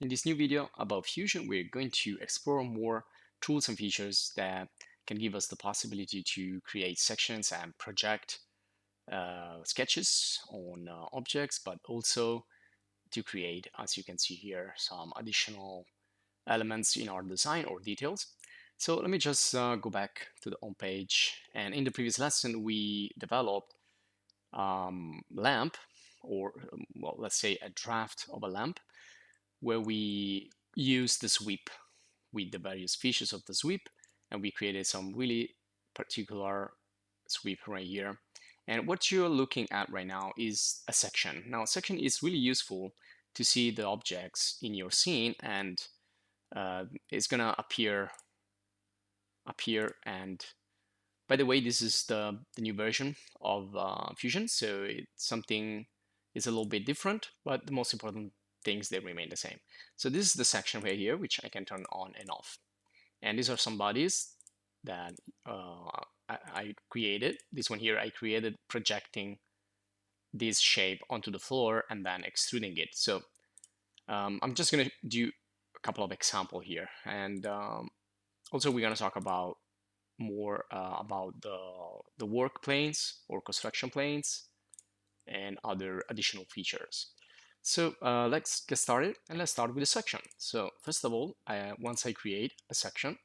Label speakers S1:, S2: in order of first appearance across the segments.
S1: In this new video about Fusion, we're going to explore more tools and features that can give us the possibility to create sections and project sketches on objects, but also to create, as you can see here, some additional elements in our design or details. So let me just go back to the home page. And in the previous lesson, we developed lamp, or well, let's say a draft of a lamp, where we use the sweep with the various features of the sweep, and we created some really particular sweep right here. And what you're looking at right now is a section. Now, a section is really useful to see the objects in your scene, and it's gonna appear up here. And by the way, this is the new version of Fusion, so it's something is a little bit different, but the most important things, they remain the same. So this is the section right here, which I can turn on and off. And these are some bodies that I created. This one here, I created projecting this shape onto the floor and then extruding it. So I'm just gonna do a couple of examples here. And also we're gonna talk about more about the work planes or construction planes and other additional features. So let's get started, and let's start with a section. So first of all, once I create a section,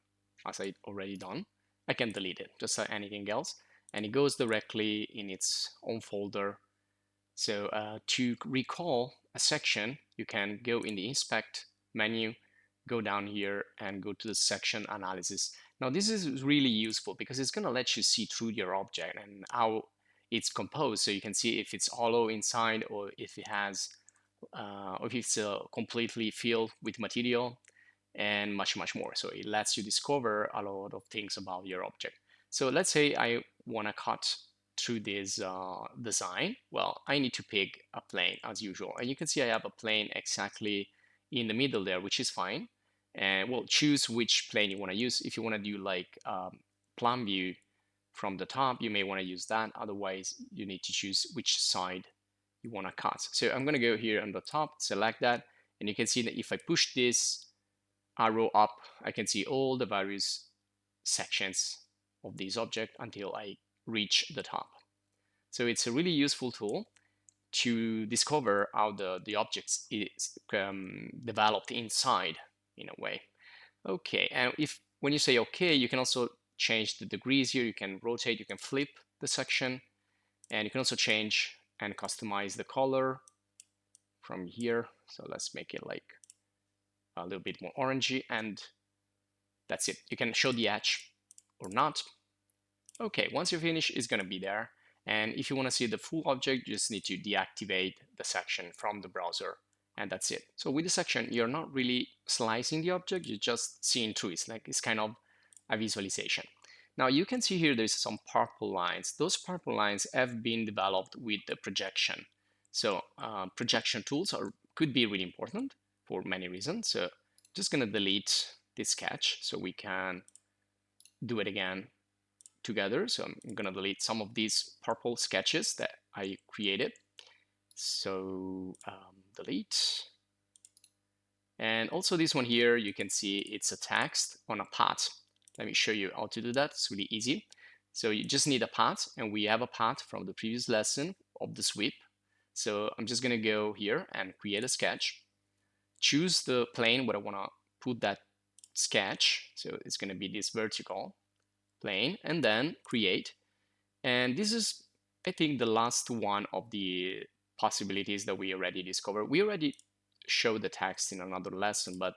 S1: as I already done, I can delete it just like anything else, and it goes directly in its own folder. So to recall a section, you can go in the inspect menu, go down here and go to the section analysis. Now this is really useful because it's going to let you see through your object and how it's composed, so you can see if it's hollow inside or if it has or if it's completely filled with material, and much more. So it lets you discover a lot of things about your object. So let's say I want to cut through this design. Well, I need to pick a plane as usual, and you can see I have a plane exactly in the middle there, which is fine. And well, choose which plane you want to use. If you want to do like plan view from the top, you may want to use that. Otherwise, you need to choose which side you want to cut. So I'm going to go here on the top, select that, and you can see that if I push this arrow up, I can see all the various sections of this object until I reach the top. So it's a really useful tool to discover how the object is developed inside in a way. Okay, and if when you say okay, you can also change the degrees here. You can rotate, you can flip the section, and you can also change and customize the color from here. So let's make it like a little bit more orangey, and that's it. You can show the edge or not. Okay, once you finish, it's going to be there. And if you want to see the full object, you just need to deactivate the section from the browser, and that's it. So with the section, you're not really slicing the object, you're just seeing through it. It's kind of a visualization. Now you can see here there's some purple lines. Those purple lines have been developed with the projection. So projection tools could be really important for many reasons. So just going to delete this sketch so we can do it again together. So I'm going to delete some of these purple sketches that I created. So delete. And also this one here, you can see it's a text on a path. Let me show you how to do that. It's really easy. So you just need a path, and we have a path from the previous lesson of the sweep. So I'm just going to go here and create a sketch. Choose the plane where I want to put that sketch. So it's going to be this vertical plane, and then create. And this is, I think, the last one of the possibilities that we already discovered. We already showed the text in another lesson, but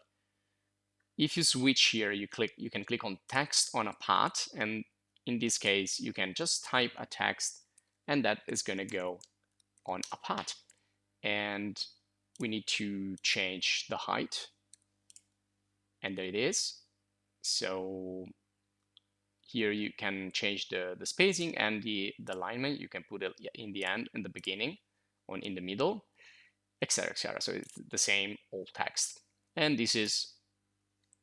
S1: if you switch here, you can click on text on a path, and in this case, you can just type a text, and that is going to go on a path. And we need to change the height, and there it is. So here you can change the spacing and the alignment. You can put it in the end, in the beginning, or in the middle, etc., etc. So it's the same old text. And this is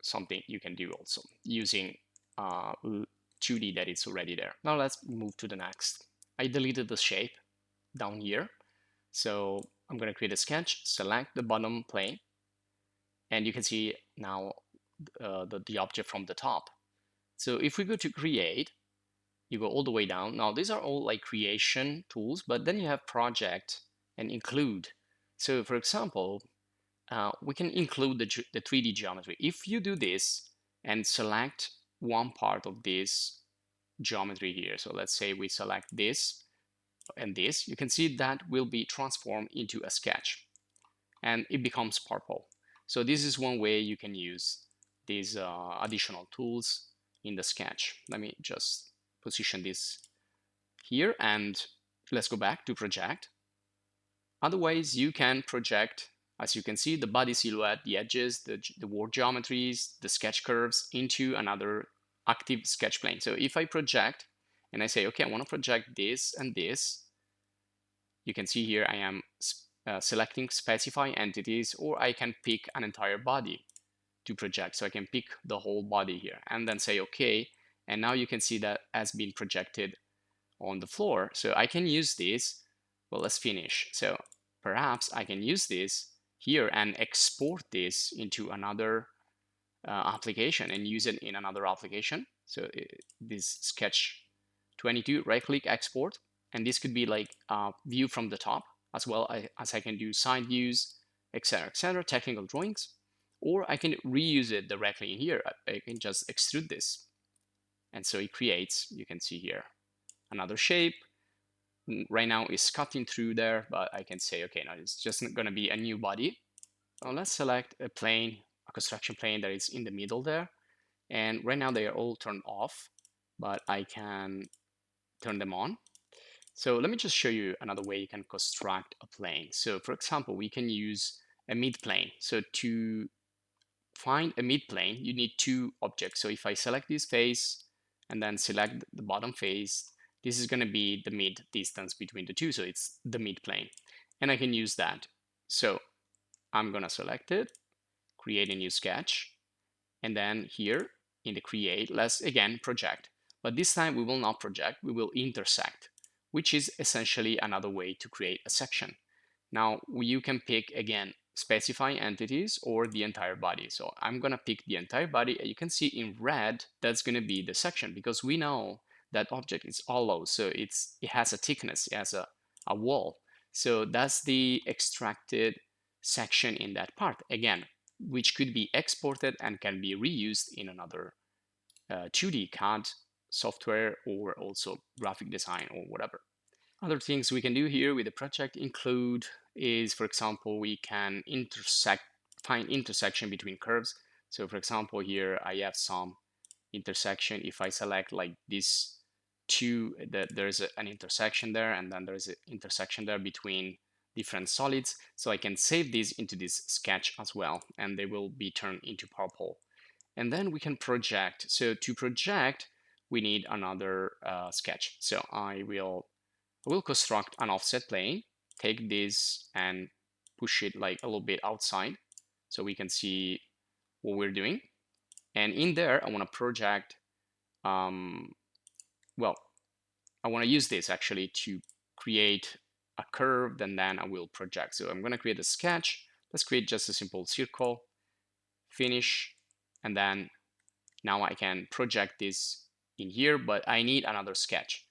S1: something you can do also using 2D that is already there. Now let's move to the next. I deleted the shape down here. So I'm going to create a sketch, select the bottom plane, and you can see now the object from the top. So if we go to create, you go all the way down. Now these are all like creation tools, but then you have project and include. So for example, we can include the 3D geometry. If you do this and select one part of this geometry here, so let's say we select this and this, you can see that will be transformed into a sketch and it becomes purple. So this is one way you can use these additional tools in the sketch. Let me just position this here and let's go back to project. Otherwise, you can project, as you can see, the body silhouette, the edges, the word geometries, the sketch curves into another active sketch plane. So if I project and I say, okay, I want to project this and this, you can see here I am selecting specify entities, or I can pick an entire body to project. So I can pick the whole body here and then say okay, and now you can see that has been projected on the floor. So I can use this. Well, let's finish. So perhaps I can use this here and export this into another application and use it in another application. So this sketch 22, right click export, and this could be like view from the top, as well as I can do side views, etc., technical drawings, or I can reuse it directly in here. I can just extrude this, and so it creates, you can see here, another shape. Right now it's cutting through there, but I can say, okay, now it's just going to be a new body. Now let's select a plane, a construction plane that is in the middle there. And right now they are all turned off, but I can turn them on. So let me just show you another way you can construct a plane. So for example, we can use a mid-plane. So to find a mid-plane, you need two objects. So if I select this face and then select the bottom face, this is going to be the mid distance between the two. So it's the mid-plane. And I can use that. So I'm going to select it, create a new sketch, and then here in the create, let's again project. But this time we will not project, we will intersect, which is essentially another way to create a section. Now you can pick again, specify entities or the entire body. So I'm gonna pick the entire body, and you can see in red, that's gonna be the section, because we know that object is hollow, so it has a thickness, it has a wall. So that's the extracted section in that part. Again, which could be exported and can be reused in another 2D CAD software or also graphic design or whatever. Other things we can do here with the project include is, for example, we can find intersection between curves. So for example, here I have some intersection. If I select like this two, there's an intersection there, and then there's an intersection there between different solids. So I can save these into this sketch as well, and they will be turned into purple. And then we can project. So to project, we need another sketch. So I will construct an offset plane, take this and push it like a little bit outside so we can see what we're doing. And in there, I want to project, well, I want to use this actually to create a curve, and then I will project. So I'm going to create a sketch. Let's create just a simple circle, finish, and then now I can project this in here, but I need another sketch.